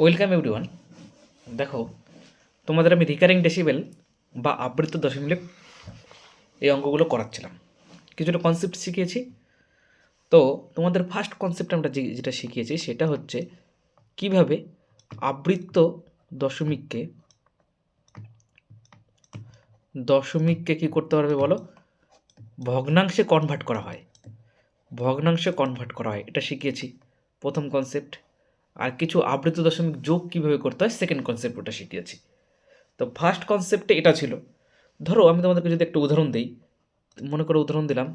Welcome everyone. দেখো, তোমাদের আমি রিকারিং ডেসিবেল বা আবৃত্ত দশমিক এই অঙ্কগুলো করাচ্ছিলাম, কিছুটা কনসেপ্ট শিখিয়েছি। তো তোমাদের ফার্স্ট কনসেপ্ট আমরা যেটা শিখিয়েছি সেটা হচ্ছে কিভাবে আবৃত্ত দশমিককে দশমিককে কী করতে পারবে বলো, ভগ্নাংশে কনভার্ট করা হয়। ভগ্নাংশে কনভার্ট করা হয়, এটা শিখিয়েছি প্রথম কনসেপ্ট। আর কিছু আবৃত্ত দশমিক যোগ কীভাবে করতে হয় সেকেন্ড কনসেপ্ট, ওটা শিখিয়েছি। তো ফার্স্ট কনসেপ্টে এটা ছিল। ধরো আমি তোমাদেরকে যদি একটা উদাহরণ দিই, মনে করো উদাহরণ দিলাম,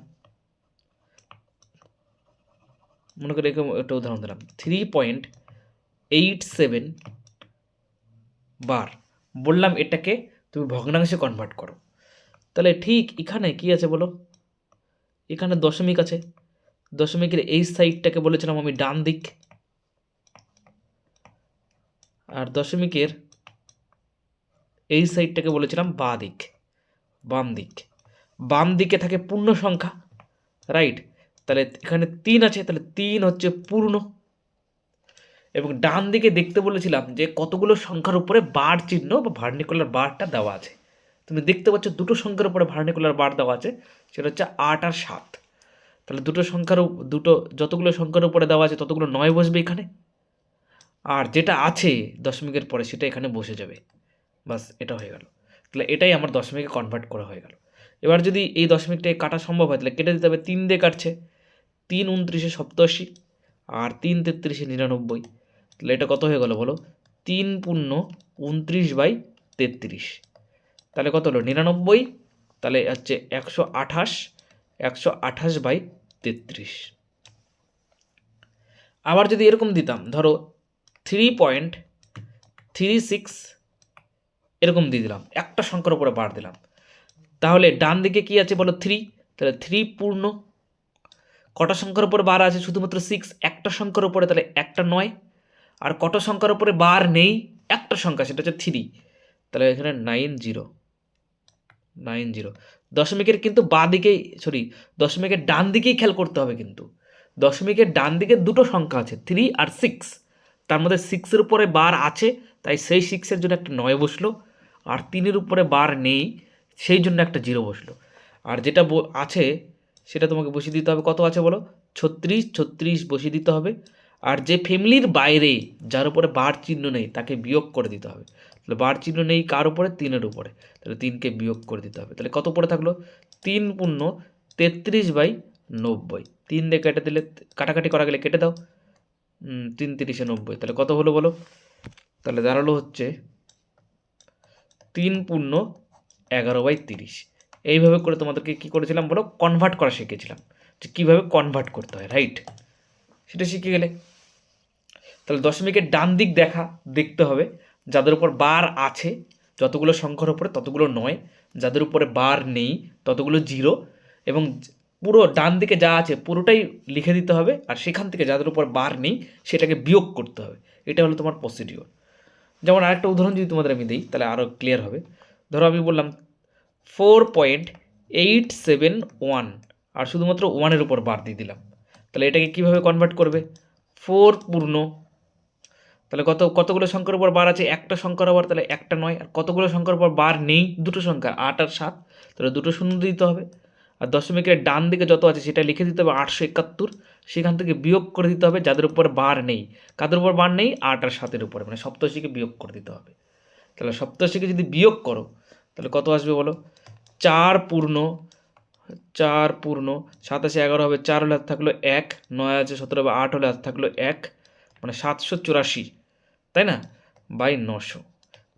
মনে করে এরকম একটা উদাহরণ দিলাম 3.87 বার, বললাম এটাকে তুমি ভগ্নাংশে কনভার্ট করো। তাহলে ঠিক এখানে কি আছে বলো, এখানে দশমিক আছে, দশমিকের এই সাইডটাকে বলেছিলাম আমি ডান দিক, আর দশমিকের এই সাইডটাকে বলেছিলাম বাঁ দিক, বাম দিক। বাম দিকে থাকে পূর্ণ সংখ্যা, রাইট? তাহলে এখানে 3 আছে, তাহলে 3 হচ্ছে পূর্ণ। এবং ডান দিকে দেখতে বলেছিলাম যে কতগুলো সংখ্যার উপরে বার চিহ্ন বা ভার্নিকুলার বারটা দেওয়া আছে। তুমি দেখতে পাচ্ছ দুটো সংখ্যার উপরে ভার্নিকুলার বার দেওয়া আছে, সেটা হচ্ছে 8 আর 7। তাহলে যতগুলো সংখ্যার উপরে দেওয়া আছে ততগুলো 9 বসবে এখানে, আর যেটা আছে দশমিকের পরে সেটা এখানে বসে যাবে। বাস, এটা হয়ে গেল। তাহলে এটাই আমার দশমিকে কনভার্ট করা হয়ে গেল। এবার যদি এই দশমিকটাকে কাটা সম্ভব হয় তাহলে কেটে দিতে হবে। 3 দিয়ে কাটছে, 3 29 87 আর 3 33 99। তাহলে এটা কত হয়ে গেল বলো, 3 পূর্ণ 29/33। তাহলে কত হলো 99। তাহলে হচ্ছে 128, 128/33। আবার যদি এরকম দিতাম, ধরো 3.36 এরকম দিয়ে দিলাম, একটা সংখ্যার উপরে বার দিলাম, তাহলে ডান দিকে কি আছে বলো 3, তাহলে 3 পূর্ণ কটা সংখ্যার উপরে বার আছে শুধুমাত্র 6, একটা সংখ্যার উপরে, তাহলে একটা 9। আর কত সংখ্যার উপরে বার নেই, একটা সংখ্যা, সেটা হচ্ছে 3, তাহলে এখানে 90। দশমিকের কিন্তু বাঁ দিকেই, দশমিকের ডান দিকেই খেয়াল করতে হবে। কিন্তু দশমিকের ডান দিকে দুটো সংখ্যা আছে, 3 আর 6। তার মধ্যে 6-এর উপরে বার আছে, তাই সেই 6-এর জন্য একটা 9 বসলো। আর 3-এর উপরে বার নেই, সেই জন্য একটা 0 বসলো। আর যেটা আছে সেটা তোমাকে বসিয়ে দিতে হবে। কত আছে বলো, 36 বসিয়ে দিতে হবে। আর যে ফ্যামিলির বাইরে, যার উপরে বার চিহ্ন নেই, তাকে বিয়োগ করে দিতে হবে। তাহলে বার চিহ্ন নেই কার উপরে, 3-এর উপরে, তাহলে 3কে বিয়োগ করে দিতে হবে। তাহলে কত পড়ে থাকলো, 3 পূর্ণ 33/90। 3 দিয়ে কেটে দিলে, কাটাকাটি করা গেলে কেটে দাও, 3 3 90। তাহলে কত হলো বলো, তাহলে দাঁড়ালো হচ্ছে 3 পূর্ণ 11/30। এইভাবে করে তোমাদেরকে কী করেছিলাম বলো, কনভার্ট করা শিখেছিলাম, যে কীভাবে কনভার্ট করতে হয়, রাইট? সেটা শিখে গেলে। তাহলে দশমিকের ডান দিক দেখতে হবে, যাদের উপর বার আছে যতগুলো সংখ্যার উপরে ততগুলো 9, যাদের উপরে বার নেই ততগুলো 0। এবং পুরো ডান দিকে যা আছে পুরোটাই লিখে দিতে হবে, আর সেখান থেকে যাদের উপর বার নেই সেটাকে বিয়োগ করতে হবে। এটা হলো তোমার প্রসিডিওর। যেমন আরেকটা উদাহরণ যদি তোমাদের আমি দিই তাহলে আরও ক্লিয়ার হবে। ধরো আমি বললাম 4.871 আর শুধুমাত্র 1-এর উপর বার দিয়ে দিলাম। তাহলে এটাকে কীভাবে কনভার্ট করবে, 4 পূর্ণ, তাহলে কতগুলো সংখ্যার উপর বার আছে, একটা সংখ্যার উপর, তাহলে একটা 9। আর কতগুলো সংখ্যার উপর বার নেই, দুটো সংখ্যা, 8 আর 7, তাহলে দুটো শূন্য দিতে হবে। আর দশমিকের ডান দিকে যত আছে সেটা লিখে দিতে হবে 871, সেখান থেকে বিয়োগ করে দিতে হবে যাদের উপর বার নেই। কাদের উপর বার নেই, 8 আর 7-এর উপরে, মানে সপ্তর্ষিকে বিয়োগ করে দিতে হবে। তাহলে সপ্তর্ষিকে যদি বিয়োগ করো তাহলে কত আসবে বলো, 4 পূর্ণ 87 11 হবে, 4 হলে হাত থাকলো 1, 9 আছে 17 হবে, 8 হলে হাত থাকলো 1, মানে 784, তাই না, বাই 900।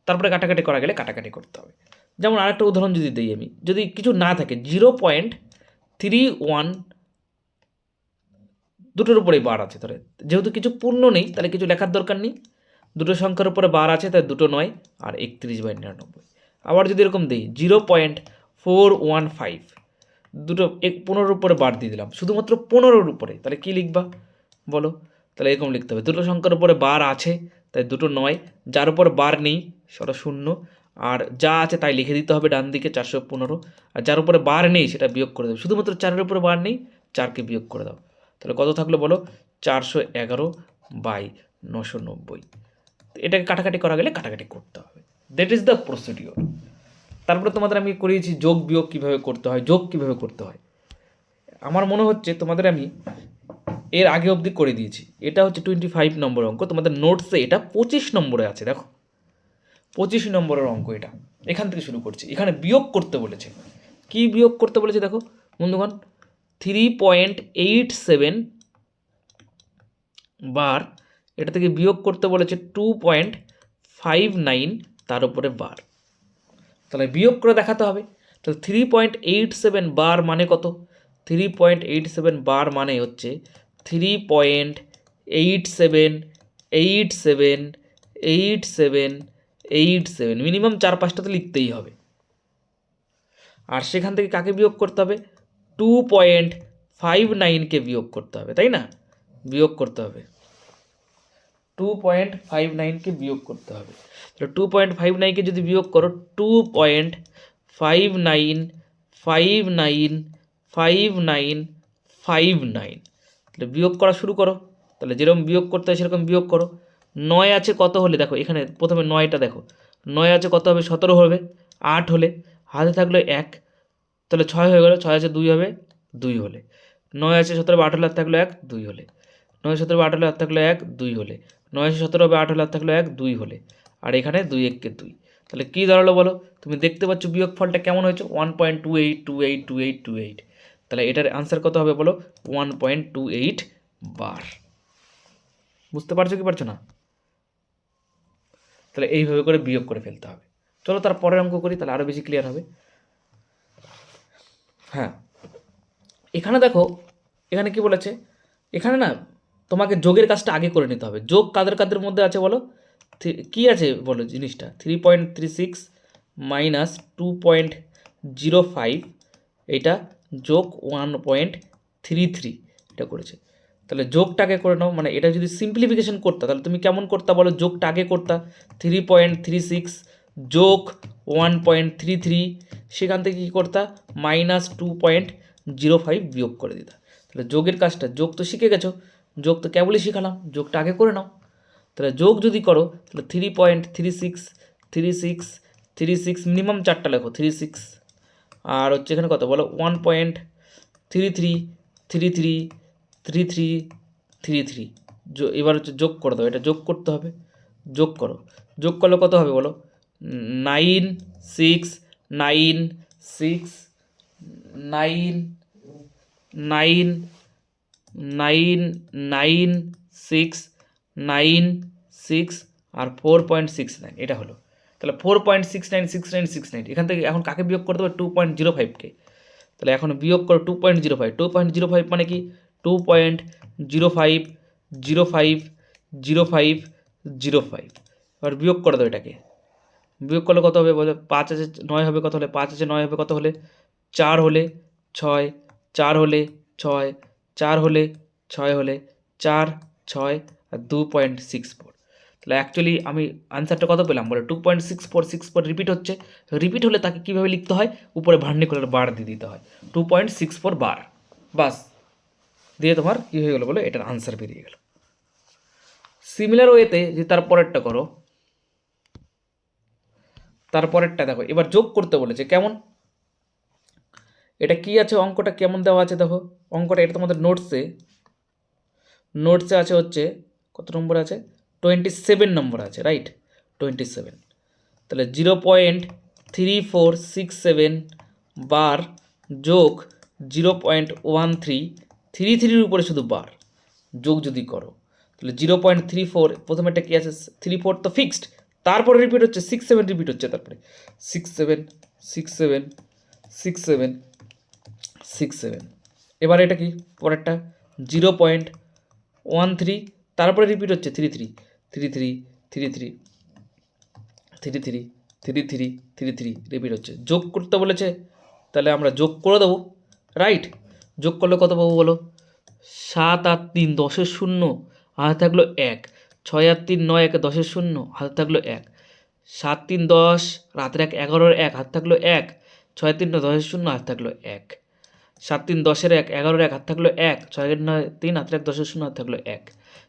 তারপরে কাটাকাটি করা গেলে কাটাকাটি করতে হবে। যেমন আরেকটা উদাহরণ যদি দিই আমি, যদি কিছু না থাকে 0.31, দুটোর উপরেই বার আছে, তাহলে যেহেতু কিছু পূর্ণ নেই তাহলে কিছু লেখার দরকার নেই, দুটো সংখ্যার উপরে বার আছে তাই দুটো 9 আর 31/99। আবার যদি এরকম দিই 0.415, দুটো 15-এর উপরে বার দিয়ে দিলাম, শুধুমাত্র 15-এর উপরে, তাহলে কী লিখবা বলো, তাহলে এরকম লিখতে হবে, দুটো সংখ্যার উপরে বার আছে তাই দুটো 9, যার উপর বার নেই সেটা 0, আর যা আছে তাই লিখে দিতে হবে ডান দিকে 415, আর যার উপরে বার নেই সেটা বিয়োগ করে দেবে, শুধুমাত্র 4-এর উপরে বার নেই, 4কে বিয়োগ করে দাও। তাহলে কত থাকলো বলো, 411/990। এটাকে কাটাকাটি করা গেলে কাটাকাটি করতে হবে। That is the procedure. তারপরে তোমাদের আমি করিয়েছি যোগ বিয়োগ কীভাবে করতে হয়, যোগ কীভাবে করতে হয়। আমার মনে হচ্ছে তোমাদের আমি এর আগে অবধি করে দিয়েছি। এটা হচ্ছে 25 নম্বর অঙ্ক, তোমাদের নোটসে এটা 25 নম্বরে আছে। দেখো 25 নম্বরের অঙ্ক এটা। এখান থেকে শুরু করছি। এখানে বিয়োগ করতে বলেছে। কি বিয়োগ করতে বলেছে দেখো বন্ধুগণ, 3.87 বার, এটা থেকে বিয়োগ করতে বলেছে 2.59 তার উপরে বার। তাহলে বিয়োগ করে দেখাতে হবে। তাহলে 3.87 বার মানে কত? 3.87 বার মানে হচ্ছে 3.87878787, মিনিমাম 4-5টা তো লিখতেই হবে। আর সেখান থেকে কাকে বিয়োগ করতে হবে? 2.59কে বিয়োগ করতে হবে, তাই না? বিয়োগ করতে হবে 2.59কে বিয়োগ করতে হবে। তাহলে 2.59কে যদি বিয়োগ করো 2.59595959, তাহলে বিয়োগ করা শুরু করো। তাহলে যেরকম বিয়োগ করতে হয় সেরকম বিয়োগ করো। 9 আছে কত হলে, দেখো এখানে প্রথমে 9টা দেখো, 9 আছে কত হবে? 17 হবে। 8 হলে হাতে থাকলো 1, তাহলে 6 হয়ে গেল। 6 আছে 2 হবে, 2 হলে। 9 আছে 17 8 হলে হাত থাকলো 1, 2 হলে। 9 17 8 হলে হাত থাকলো 1, 2 হলে। 9 17 হবে 8 হলে হাত থাকলো 1, 2 হলে। আর এখানে 2 1 2। তাহলে কী দাঁড়ালো বলো? তুমি দেখতে পাচ্ছ বিয়োগ ফলটা কেমন হয়েছে? 1.28282828। তাহলে এটার আনসার কত হবে বলো? 1.28 বার। বুঝতে পারছো কি পারছো না? তাহলে এইভাবে করে বিয়োগ করে ফেলতে হবে। চলো তার পরের অঙ্ক করি, তাহলে আরও বেশি ক্লিয়ার হবে। হ্যাঁ, এখানে দেখো, এখানে কি বলেছে? এখানে না তোমাকে যোগের কাজটা আগে করে নিতে হবে। যোগ কাদের কাদের মধ্যে আছে বলো? কি আছে বলো জিনিসটা? 3.36 মাইনাস 2.05, এটা যোগ 1.33, এটা করেছে। তাহলে যোগটাকে করে নাও। মানে এটা যদি সিম্পলিফিকেশন করতা তাহলে তুমি কেমন করতা বলো? যোগটা আগে করতা 3.36 যোগ 1.33, সেখান থেকে কী করতা? মাইনাস 2.05 বিয়োগ করে দিতা। তাহলে যোগের কাজটা, যোগ তো শিখে গেছো, যোগ তো কেবলই শিখালাম, যোগটা আগে করে নাও। তাহলে যোগ যদি করো তাহলে 3.36 মিনিমাম 4টা লেখো, 36, আর হচ্ছে এখানে কত বলো? 1.33333333। এবার হচ্ছে যোগ করে দাও, এটা যোগ করতে হবে। যোগ করো, যোগ করলে কত হবে বলো? 9 6 9 6 9 9 9 9 6 9 6 আর 4.69, এটা হলো। তাহলে 4.696969, এখান থেকে এখন কাকে বিয়োগ করতে হবে? 2.05কে। তাহলে এখন বিয়োগ করো 2.05। 2.05 মানে কি? 2.05050505। এবার বিয়োগ করে দাও এটাকে। বিয়োগ করলে কত হবে বলো? 5 আছে 9 হবে কত হলে? 5 আছে 9 হবে কত হলে? 4 হলে 6, 4 হলে 6, 4 হলে 6 হলে 4 6 আর 2.64। তাহলে অ্যাকচুয়ালি আমি আনসারটা কত পেলাম বলে? 2.6464 রিপিট হচ্ছে। রিপিট হলে তাকে কীভাবে লিখতে হয়? উপরে ভার্নিকুলার বার দিয়ে দিতে হয়, 2.64 বার। বাস, দিয়ে তোমার কী হয়ে গেলো বলে? এটার আনসার বেরিয়ে গেল। সিমিলার ওয়েতে যে তারপরেরটা করো, তারপরেরটা দেখো, এবার যোগ করতে বলেছে। কেমন? এটা কি আছে? অঙ্কটা কেমন দেওয়া আছে দেখো। অঙ্কটা এটা তোমাদের নোটসে আছে হচ্ছে কত নম্বর আছে? 27 নম্বর আছে, রাইট? 27। তাহলে 0.3467 বার যোগ 0.1333 উপরে শুধু বার যোগ যদি করো তাহলে 0.34, প্রথমেটা কি আছে? 34 তো ফিক্সড, তারপরে রিপিট হচ্ছে 67 রিপিট হচ্ছে, তারপরে 67 67 67 67। এবার এটা কি? পরেরটা 0.13, তারপরে রিপিট হচ্ছে 33 33 33 33 33 33 রিপিট হচ্ছে। যোগ করতে বলেছে, তাহলে আমরা যোগ করে দেবো, রাইট? যোগ করলে কত পাবো বলো? 7 আর 3 10-এর 0, হাতে থাকলো 1। 6 আর 3 9, 1 10-এর 0, হাতে থাকলো 1। 7 3 10, রাতের 1 11-এর 1, হাতে থাকলো 1। 6 3 10-এর 0, হাতে থাকলো 1। 7 3 10 1, 11 1 হাত থাকলো 1, 6 9 3 হাতের 1 10 0 হাত থাকলো 1,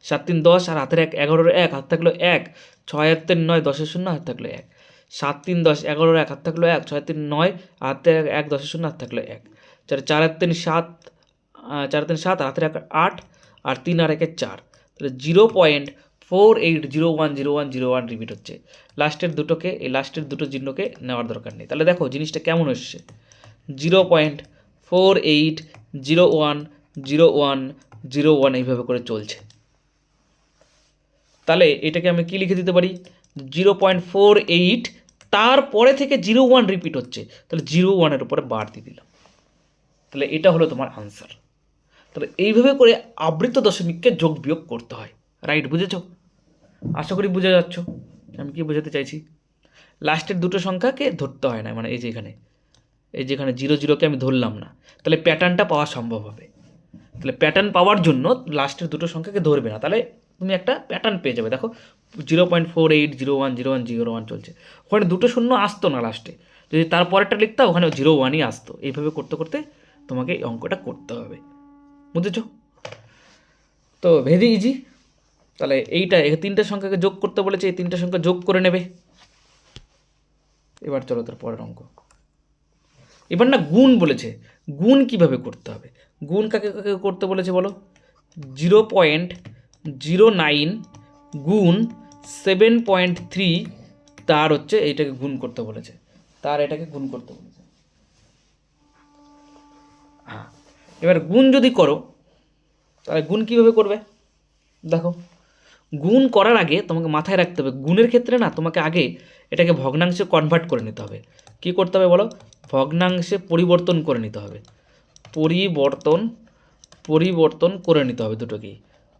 7 3 10 আর হাতের 1 11 1 হাত থাকলো 1, 6 3 9 10 0 হাত থাকলো 1, 7 3 10 11 1 হাত থাকলো 1, 6 3 9 হাতের 1 10 0 হাত থাকলো 1, 4 3 7 4 3 7 হাতের 1 8 আর 3 আর 1 4, তাহলে 0.48010101 রিপিট হচ্ছে। লাস্টের দুটোকে, এই লাস্টের দুটো চিহ্নকে নেওয়ার দরকার নেই। তাহলে দেখো জিনিসটা কেমন এসছে, 0.48010101 এইভাবে করে চলছে। তাহলে এটাকে আমি কি লিখে দিতে পারি, 0.48, তারপরে থেকে 01 রিপিট হচ্ছে, তাহলে 01-এর উপরে বার দিয়ে দিলাম। তাহলে এটা হলো তোমার আনসার। তাহলে এইভাবে করে আবৃত দশমিককে যোগ বিয়োগ করতে হয়। রাইট, বুঝেছ? আশা করি বুঝে যাচ্ছ আমি কি বোঝাতে চাইছি। লাস্টের দুটো সংখ্যাকে ধরতে হয় না, মানে এই যেখানে 0 আমি ধরলাম না, তাহলে প্যাটার্নটা পাওয়া সম্ভব হবে। তাহলে প্যাটার্ন পাওয়ার জন্য লাস্টের দুটো সংখ্যাকে ধরবে না, তাহলে তুমি একটা প্যাটার্ন পেয়ে যাবে। দেখো 0.48010101 চলছে, ওখানে দুটো শূন্য আসতো না লাস্টে, যদি তারপরেরটা লিখতা ওখানে 01ই আসতো। এইভাবে করতে করতে তোমাকে এই অঙ্কটা করতে হবে, বুঝেছ? তো ভেরি ইজি। তাহলে এই তিনটে সংখ্যাকে যোগ করতে বলেছে, এই তিনটে সংখ্যা যোগ করে নেবে। এবার চলো তার পরের অঙ্ক। এবার না গুণ বলেছে, গুণ কিভাবে করতে হবে, গুণ কাকে কাকে করতে বলেছে বলো। 0.09 গুণ 7.3, তার হচ্ছে এইটাকে গুণ করতে বলেছে, তার এটাকে গুণ করতে বলেছে। হ্যাঁ, এবার গুণ যদি করো তাহলে গুণ কিভাবে করবে দেখো। গুণ করার আগে তোমাকে মাথায় রাখতে হবে, গুণের ক্ষেত্রে না তোমাকে আগে এটাকে ভগ্নাংশে কনভার্ট করে নিতে হবে। কি করতে হবে বলো, ভগ্নাংশে পরিবর্তন করে নিতে হবে, পরিবর্তন করে নিতে হবে, দুটোকেই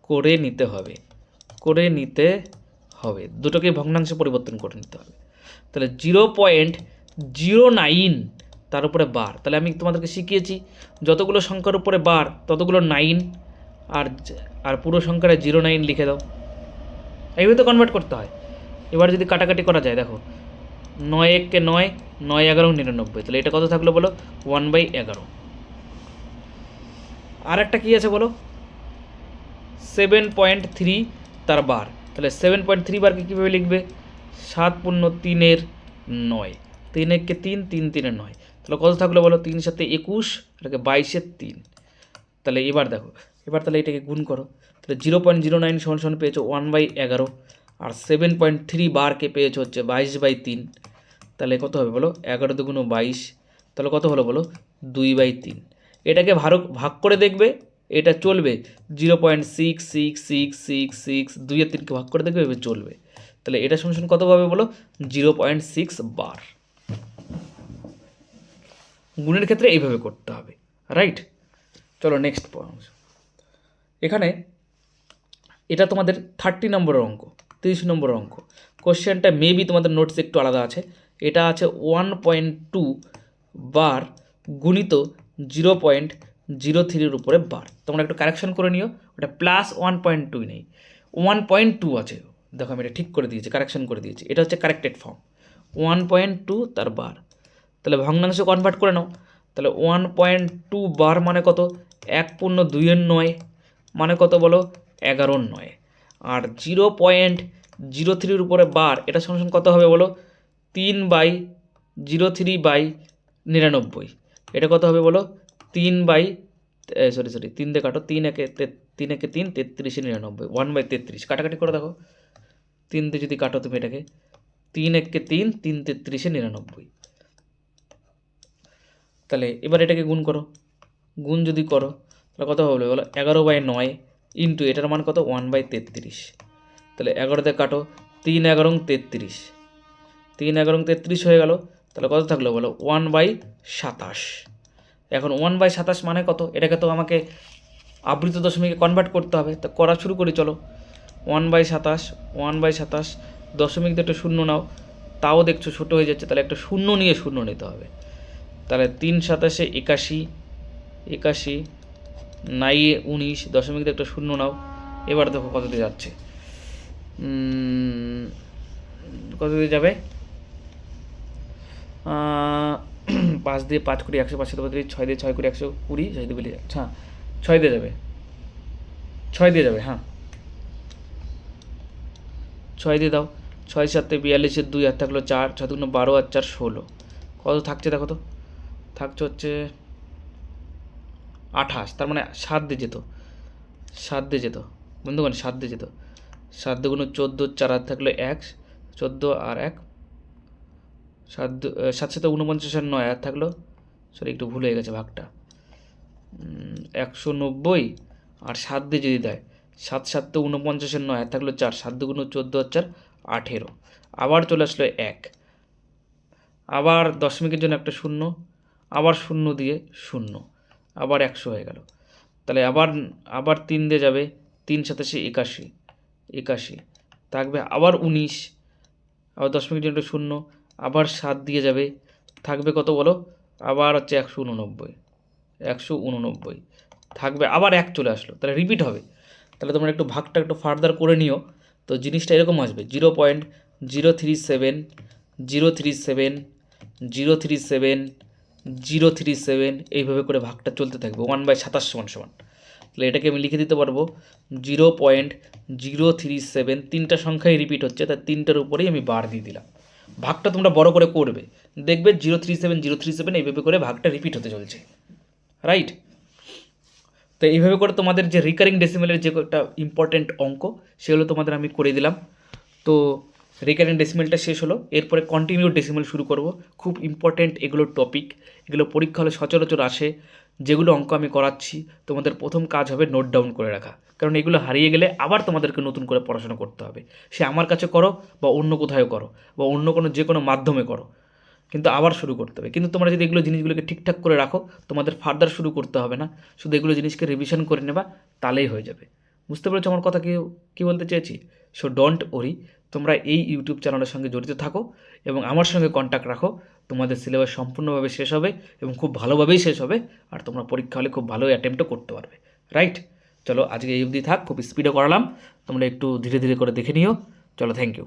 করে নিতে হবে, দুটোকেই ভগ্নাংশে পরিবর্তন করে নিতে হবে। তাহলে 0.09 তার উপরে বার, তাহলে আমি তোমাদেরকে শিখিয়েছি যতগুলো সংখ্যার উপরে বার ততগুলো 9, আর পুরো সংখ্যাটা 09 লিখে দাও। এইভাবে তো কনভার্ট করতে হয়। এবার যদি কাটাকাটি করা যায়, দেখো 9 1 কে 9, 9 11 99, তাহলে এটা কত থাকলো বলো, 1/11। আর একটা কী আছে বলো, 7.3 তার বার, তাহলে 7.3 বারকে কীভাবে লিখবে, 7 × 3 = 9, 3 1 কে 3, 3 3 9, তাহলে কত থাকলো বলো, 3 7 21, এটাকে 22 3। তাহলে এবার দেখো, এবার তাহলে এটাকে গুণ করো, তাহলে 0.09 পেয়েছো 1/11, আর 7.3 বারকে পেয়েছো হচ্ছে 22/3, তাহলে কত হবে বলো, 11 2 22, তাহলে কত হলো বলো, 2/3। এটাকে ভাগ করে দেখবে, এটা চলবে 0.666666, 2/3কে ভাগ করে দেখবে, এভাবে চলবে। তাহলে এটা সমান কত পাবে বলো, 0.6 বার। গুণের ক্ষেত্রে এইভাবে করতে হবে, রাইট? চলো নেক্সট অংশ। এখানে এটা তোমাদের 30 নম্বরের অঙ্ক, 30 নম্বরের অঙ্ক। কোশ্চেনটা মেবি তোমাদের নোটসে একটু আলাদা আছে। এটা আছে 1.2 বার গুণিত 0.03-এর উপরে বার। তোমরা একটু কারেকশন করে নিও, ওটা +1.2 নেই, 1.2 আছে। দেখো আমি এটা ঠিক করে দিয়েছি, কারেকশন করে দিয়েছি, এটা হচ্ছে কারেক্টেড ফর্ম, 1.2 তার বার। তাহলে ভগ্নাংশে কনভার্ট করে নাও, তাহলে 1.2 বার মানে কত, 1/2 মানে কত বলো, 11/9। আর 0.03-এর উপরে বার, এটা সমান কত হবে বলো, 3/03/99। এটা কত হবে বলো, 3 দিয়ে কাটো, 3 একে 3 33, 1/33, কাটাকাটি করে দেখো, 3 দিয়ে যদি কাটো তুমি এটাকে, 3 1 3, 3 33, 99। তাহলে এবার এটাকে গুণ করো, গুণ যদি করো তাহলে কত হবে বলো, 11/9 ইন্টু এটার মান কত, 1/33। তাহলে 11 দিয়ে কাটো, 3 11 33, 3 11 33 হয়ে গেল। তাহলে কত থাকলো বলো, 1/27। এখন 1/27 মানে কত, এটাকে তো আমাকে আবৃত দশমিকে কনভার্ট করতে হবে, তো করা শুরু করি চলো। 1/27 দশমিক দিয়ে একটা শূন্য নাও, তাও দেখছো ছোটো হয়ে যাচ্ছে, তাহলে একটা শূন্য নিয়ে শূন্য নিতে হবে। তাহলে 3 27 81, 9 19, দশমিক দিয়ে একটা শূন্য নাও। এবার দেখো কত দিয়ে যাচ্ছে, কত দিয়ে যাবে, 5 দিয়ে 5 করি 100, 5 7 6 দিয়ে 6 করি 120, 6 দিয়ে বলি হ্যাঁ 6 দিয়ে যাবে, 6 দিয়ে যাবে, হ্যাঁ 6 দিয়ে দাও। 6 7 42, 2 আর থাকলো 4, 6 2 12 আর 4 16, কত থাকছে দেখো তো, থাকছে হচ্ছে 28, তার মানে 7 দিয়ে যেত, 7 দিয়ে যেত বন্ধুগণ, 7 দিয়ে যেত। 7 2 14, 4 আর থাকলো 1, 14 আর 1 7 7 7 49 আর 9 আর থাকলো, সরি একটু ভুল হয়ে গেছে ভাগটা, 190 আর 7 দিয়ে যদি দেয় 7 7 49 আর 9 আর থাকলো 4, 7 2 14 আর 4 18, আবার চলে আসলো 1, আবার দশমিকের জন্য একটা শূন্য, আবার শূন্য দিয়ে শূন্য, আবার 100 হয়ে গেল। তাহলে আবার আবার 3 দিয়ে যাবে, 3 7 81, 81 থাকবে, আবার 19, আবার দশমিকের জন্য একটা শূন্য, আবার 7 দিয়ে যাবে, থাকবে কত বলো, আবার হচ্ছে 189, 189 থাকবে, আবার 1 চলে আসলো, তাহলে রিপিট হবে। তাহলে তোমরা একটু ভাগটা একটু ফার্দার করে নিও, তো জিনিসটা এরকম আসবে 0.037 037 037 037, এইভাবে করে ভাগটা চলতে থাকবে 1/27 সমান। তাহলে এটাকে আমি লিখে দিতে পারবো 0.037, 3টা সংখ্যাই রিপিট হচ্ছে, তাই 3টার উপরেই আমি বার দিয়ে দিলাম। ভাগটা তোমরা বড় করে করবে, দেখবে 037 037 এইভাবে করে ভাগটা রিপিট হতে চলছে, রাইট। তো এইভাবে করে তোমাদের যে রিকারিং ডেসিমেলের যে একটা ইম্পর্টেন্ট অঙ্ক, সেগুলো তোমাদের আমি করে দিলাম। তো রিকারিং ডেসিমেলটা শেষ হলো, এরপরে কন্টিনিউ ডেসিমেল শুরু করব। খুব ইম্পর্টেন্ট এগুলো টপিক, এগুলো পরীক্ষা হলে সচরাচর আসে। যেগুলো অঙ্ক আমি করাচ্ছি তোমাদের প্রথম কাজ হবে নোট ডাউন করে রাখা, কারণ এগুলো হারিয়ে গেলে আবার তোমাদেরকে নতুন করে পড়াশোনা করতে হবে। সে আমার কাছে করো বা অন্য কোথাও করো বা অন্য কোনো যে কোনো মাধ্যমে করো, কিন্তু আবার শুরু করতে হবে। কিন্তু তোমরা যদি এগুলো জিনিসগুলোকে ঠিকঠাক করে রাখো, তোমাদের ফার্দার শুরু করতে হবে না, শুধু এগুলো জিনিসকে রিভিশন করে নেবা, তাহলেই হয়ে যাবে। বুঝতে পেরেছো আমার কথা কী বলতে চেয়েছি? সো ডোন্ট ওরি, তোমরা এই ইউটিউব চ্যানেলের সঙ্গে জড়িত থাকো এবং আমার সঙ্গে কন্ট্যাক্ট রাখো। তোমাদের সিলেবাস সম্পূর্ণভাবে শেষ হবে এবং খুব ভালোভাবেই শেষ হবে, আর তোমরা পরীক্ষা হলে খুব ভালো অ্যাটেম্পটও করতে পারবে, রাইট। চলো আজকে এই অবধি থাক, খুব স্পিডে করালাম, তোমরা একটু ধীরে ধীরে করে দেখে নিও। চলো, থ্যাংক ইউ।